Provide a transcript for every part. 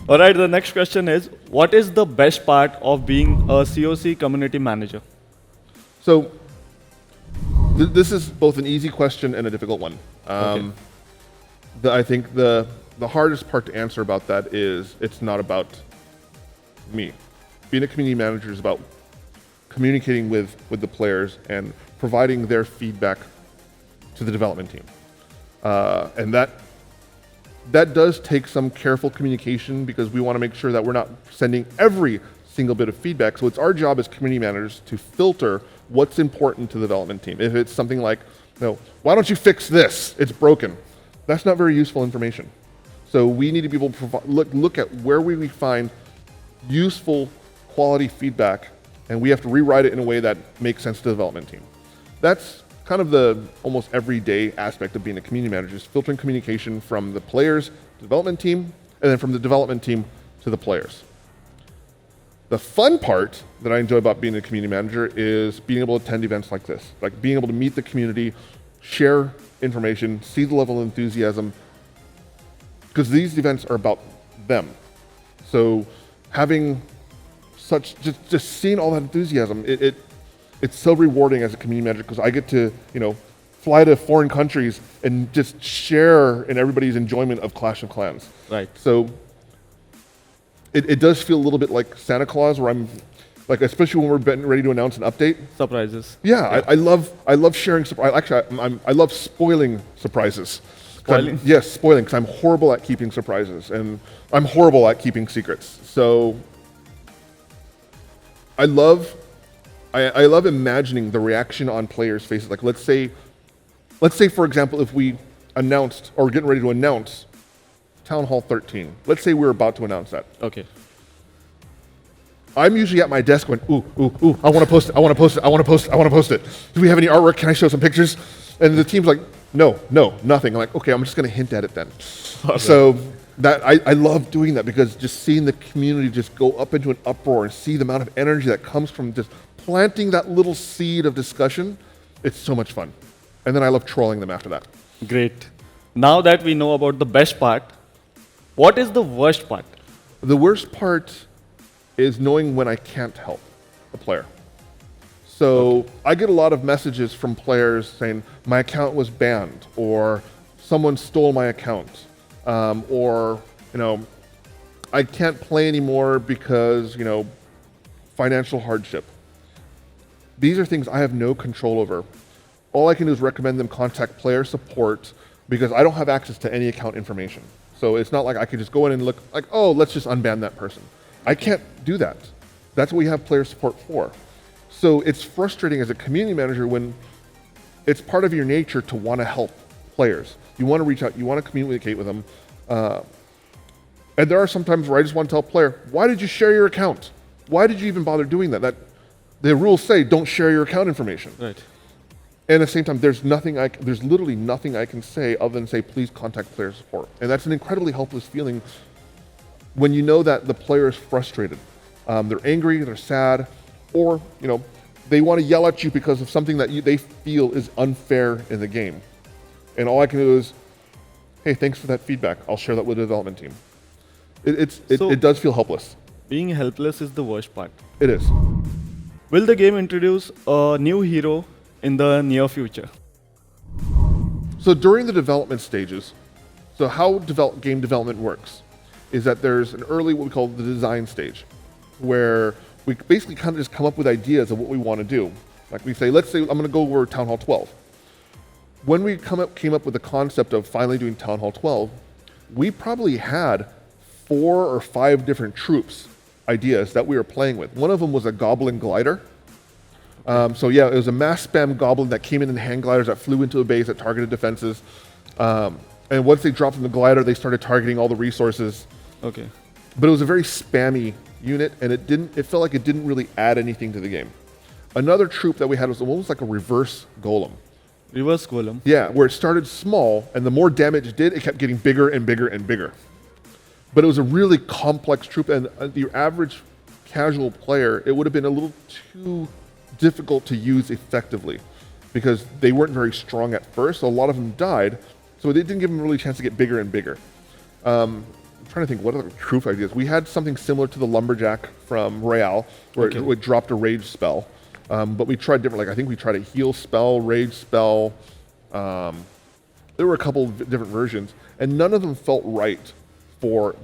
All right, the next question is, what is the best part of being a COC community manager? So this is both an easy question and a difficult one. Okay. I think the hardest part to answer about that is it's not about me. Being a community manager is about communicating with the players and providing their feedback to the development team. And that does take some careful communication because we want to make sure that we're not sending every single bit of feedback. So it's our job as community managers to filter what's important to the development team. If it's something like, why don't you fix this? It's broken. That's not very useful information. So we need to be able to look at where we find useful quality feedback, and we have to rewrite it in a way that makes sense to the development team. That's kind of the almost everyday aspect of being a community manager, is filtering communication from the players to the development team, and then from the development team to the players. The fun part that I enjoy about being a community manager is being able to attend events like this, like being able to meet the community, share information, see the level of enthusiasm, because these events are about them. So having just seeing all that enthusiasm, it's so rewarding as a community manager because I get to, fly to foreign countries and just share in everybody's enjoyment of Clash of Clans. Right. So it does feel a little bit like Santa Claus, where I'm like, especially when we're getting ready to announce an update. Surprises. Yeah. I love sharing surprise. Actually, I love spoiling surprises. Spoiling? Yes, spoiling, because I'm horrible at keeping surprises, and I'm horrible at keeping secrets. So I love imagining the reaction on players' faces. Like let's say for example, if we announced or getting ready to announce Town Hall 13. Let's say we're about to announce that. Okay. I'm usually at my desk going, ooh, I want to post it, I want to post it, I want to post it, I want to post it. Do we have any artwork? Can I show some pictures? And the team's like, no, nothing. I'm like, okay, I'm just going to hint at it then. Okay. So that I love doing that because just seeing the community just go up into an uproar and see the amount of energy that comes from just planting that little seed of discussion, it's so much fun. And then I love trolling them after that. Great. Now that we know about the best part, what is the worst part? The worst part is knowing when I can't help a player. So I get a lot of messages from players saying my account was banned, or someone stole my account, or I can't play anymore because financial hardship. These are things I have no control over. All I can do is recommend them contact player support because I don't have access to any account information. So it's not like I could just go in and look like, oh, let's just unban that person. I can't do that. That's what we have player support for. So it's frustrating as a community manager when it's part of your nature to want to help players. You want to reach out, you want to communicate with them. And there are some times where I just want to tell a player, why did you share your account? Why did you even bother doing that? The rules say don't share your account information. Right. And at the same time, there's literally nothing I can say other than say, please contact player support. And that's an incredibly helpless feeling when you know that the player is frustrated. They're angry, they're sad, or they want to yell at you because of something that they feel is unfair in the game. And all I can do is, hey, thanks for that feedback. I'll share that with the development team. It does feel helpless. Being helpless is the worst part. It is. Will the game introduce a new hero in the near future? So during the development stages, so how game development works is that there's an early, what we call the design stage, where we basically kind of just come up with ideas of what we want to do. Like let's say I'm going to go over Town Hall 12. When we came up with the concept of finally doing Town Hall 12, we probably had 4 or 5 different troops ideas that we were playing with. One of them was a goblin glider. So yeah, it was a mass spam goblin that came in hand gliders that flew into a base that targeted defenses. And once they dropped from the glider, they started targeting all the resources. Okay. But it was a very spammy unit, and it felt like it didn't really add anything to the game. Another troop that we had was almost like a reverse golem. Reverse golem. Yeah, where it started small, and the more damage it did, it kept getting bigger and bigger and bigger. But it was a really complex troop, and your average casual player, it would have been a little too difficult to use effectively because they weren't very strong at first. So a lot of them died, so it didn't give them really a chance to get bigger and bigger. trying to think what other troop ideas. We had something similar to the lumberjack from Royale, where Okay. it dropped a rage spell, but we tried different. Like I think we tried a heal spell, rage spell. There were a couple of different versions, and none of them felt right for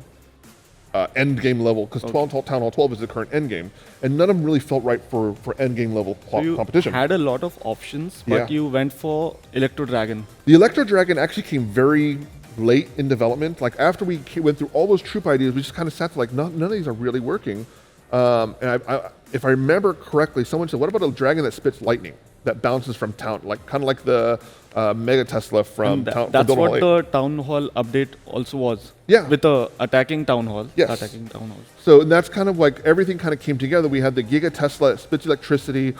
end game level, because Town Hall 12 is the current end game, and none of them really felt right for end game level So you competition. had a lot of options, but Yeah. you went for Electro Dragon. The Electro Dragon actually came very late in development. Like after we went through all those troop ideas, we just kind of sat there like, none of these are really working. And if I remember correctly, someone said, what about a dragon that spits lightning, that bounces from town, like kind of like the Mega Tesla from And town. that's from Donut what Hall the Town Hall update also was. Yeah. With the attacking Town Hall. Yes. Attacking Town Hall. So and that's kind of like everything kind of came together. We had the Giga Tesla that spits electricity,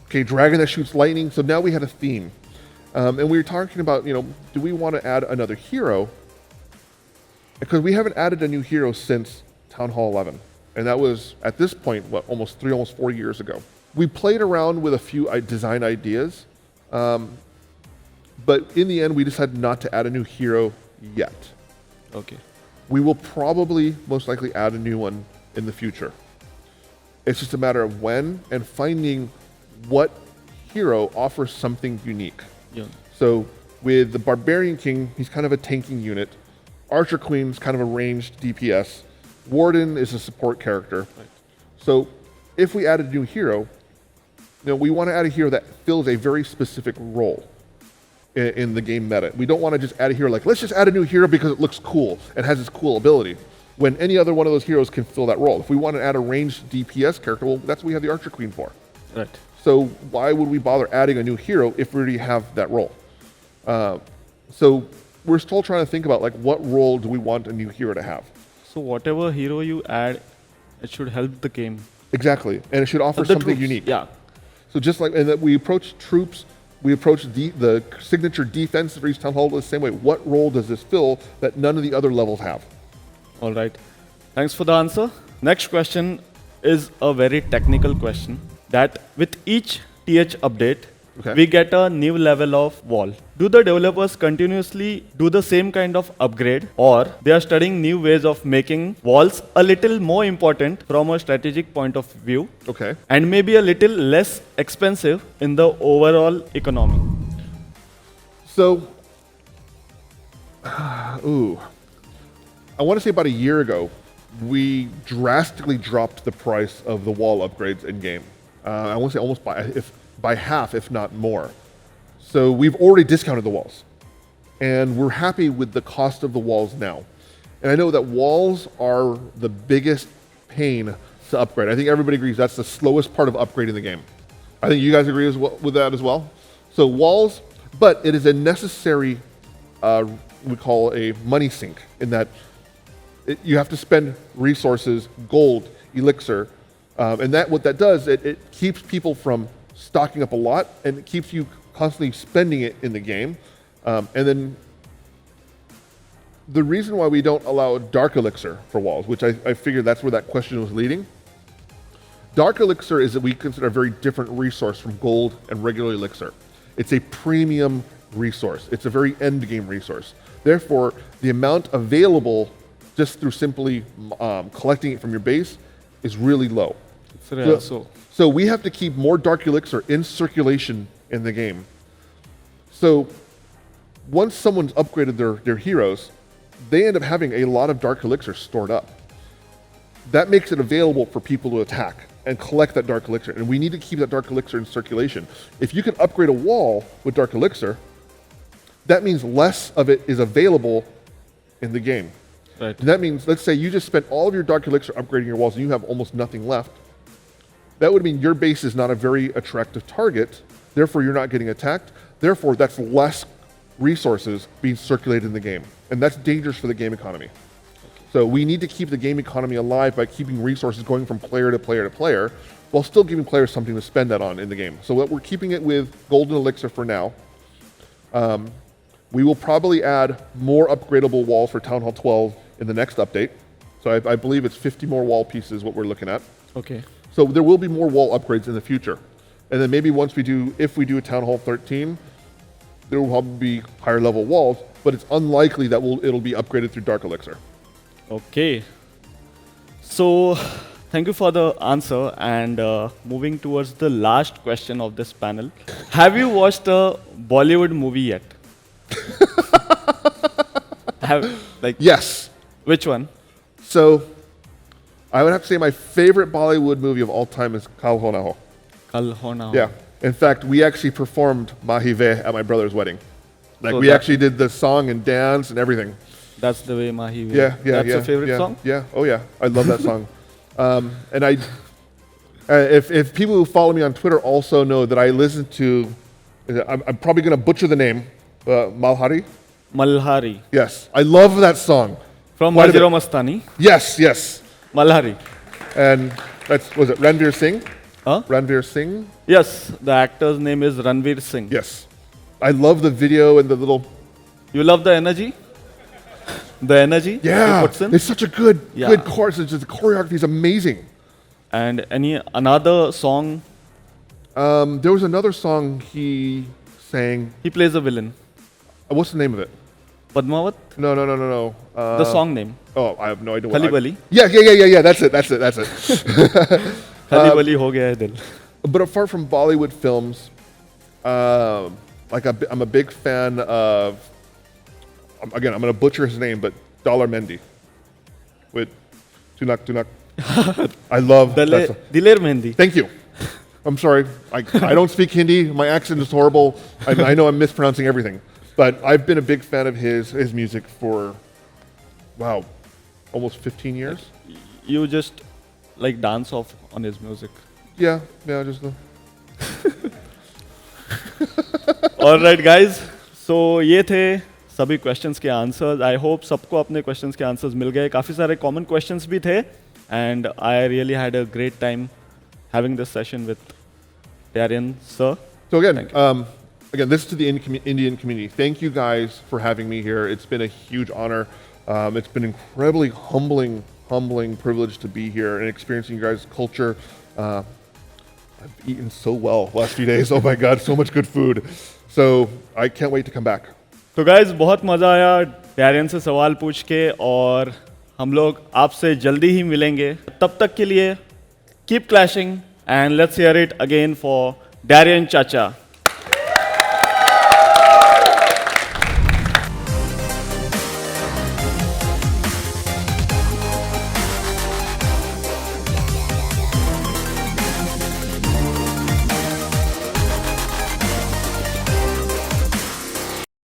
okay, dragon that shoots lightning. So now we had a theme. And we were talking about, do we want to add another hero? Because we haven't added a new hero since Town Hall 11. And that was, at this point, almost 4 years ago. We played around with a few design ideas, but in the end, we decided not to add a new hero yet. Okay. We will probably, most likely, add a new one in the future. It's just a matter of when and finding what hero offers something unique. Yeah. So with the Barbarian King, he's kind of a tanking unit. Archer Queen's kind of a ranged DPS. Warden is a support character. Right. So if we add a new hero, we want to add a hero that fills a very specific role in the game meta. We don't want to just add a hero like, let's just add a new hero because it looks cool and has this cool ability, when any other one of those heroes can fill that role. If we want to add a ranged DPS character, well, that's what we have the Archer Queen for. Right. So why would we bother adding a new hero if we already have that role? So we're still trying to think about like what role do we want a new hero to have? So whatever hero you add, it should help the game. Exactly, and it should offer The something troops, unique. Yeah. So just like, and that we approach troops, we approach the signature defense for each town hall the same way. What role does this fill that none of the other levels have? All right. Thanks for the answer. Next question is a very technical question, that with each TH update, Okay. we get a new level of wall. Do the developers continuously do the same kind of upgrade, or they are studying new ways of making walls a little more important from a strategic point of view, Okay. and maybe a little less expensive in the overall economy? So, I want to say about a year ago, we drastically dropped the price of the wall upgrades in game. I want to say almost by half, if not more. So we've already discounted the walls, and we're happy with the cost of the walls now. And I know that walls are the biggest pain to upgrade. I think everybody agrees that's the slowest part of upgrading the game. I think you guys agree with that as well. So walls, but it is a necessary, we call a money sink, in that you have to spend resources, gold, elixir, and what that does, it keeps people from stocking up a lot, and it keeps you constantly spending it in the game. And then the reason why we don't allow dark elixir for walls, which I figured that's where that question was leading. Dark elixir is that we consider a very different resource from gold and regular elixir. It's a premium resource. It's a very end game resource. Therefore, the amount available just through simply collecting it from your base is really low. It's rare, So we have to keep more dark elixir in circulation in the game. So once someone's upgraded their heroes, they end up having a lot of dark elixir stored up. That makes it available for people to attack and collect that dark elixir. And we need to keep that dark elixir in circulation. If you can upgrade a wall with dark elixir, that means less of it is available in the game. right. And that means, let's say you just spent all of your dark elixir upgrading your walls and you have almost nothing left. That would mean your base is not a very attractive target. Therefore, you're not getting attacked. Therefore, that's less resources being circulated in the game. And that's dangerous for the game economy. So we need to keep the game economy alive by keeping resources going from player to player to player, while still giving players something to spend that on in the game. So we're keeping it with golden elixir for now. We will probably add more upgradable walls for Town Hall 12 in the next update. So I believe it's 50 more wall pieces what we're looking at. Okay. So there will be more wall upgrades in the future. And then maybe if we do a Town Hall 13, there will probably be higher level walls, but it's unlikely that it'll be upgraded through Dark Elixir. Okay. So, thank you for the answer. And moving towards the last question of this panel, have you watched a Bollywood movie yet? Have like Yes. which one? So I would have to say my favorite Bollywood movie of all time is Kal Ho Na Ho. Kal Ho Na Ho. Yeah. In fact, we actually performed Mahive at my brother's wedding. Like So we that- actually did the song and dance and everything. That's the way Mahi. Will. Yeah, yeah, That's yeah. your favorite yeah, song? Yeah. Oh yeah, I love that song. And if people who follow me on Twitter also know that I listen to, I'm probably going to butcher the name, Malhari. Malhari. Yes, I love that song. From Quite a bit. Maziro Mastani. Yes, yes. Malhari. And was it Ranveer Singh? Huh? Ranveer Singh? Yes, the actor's name is Ranveer Singh. Yes. I love the video and the little. You love the energy? The energy Yeah, he puts in? it's such a good Yeah. good chorus. It's just, the choreography is amazing. And another song, There was another song he sang. he plays a villain. What's the name of it? Padmavat? No. The song name. Oh, I have no idea. Khali Bali. Yeah. That's it. Khali Bali ho gaya hai dil. But apart from Bollywood films, I'm a big fan of. Again, I'm going to butcher his name, but Dollar Mendy with Tunak. I love that song. Diler Mehendi. Thank you. I'm sorry. I don't speak Hindi. My accent is horrible. I know I'm mispronouncing everything. But I've been a big fan of his music for, wow, almost 15 years. You just like dance off on his music. Yeah, just the. Alright guys, so ये थे सभी questions के answers. I hope सबको अपने questions के answers मिल गए. काफ़ी सारे common questions भी थे. And I really had a great time having this session with Darian sir. So again, this is to the Indian community. Thank you guys for having me here. It's been a huge honor. It's been incredibly humbling privilege to be here and experiencing you guys' culture. I've eaten so well last few days. Oh my God, so much good food. So I can't wait to come back. तो guys बहुत मज़ा आया Darien से सवाल पूछ के और हम लोग आपसे जल्दी ही मिलेंगे. तब तक के लिए keep clashing and let's hear it again for Darian चाचा.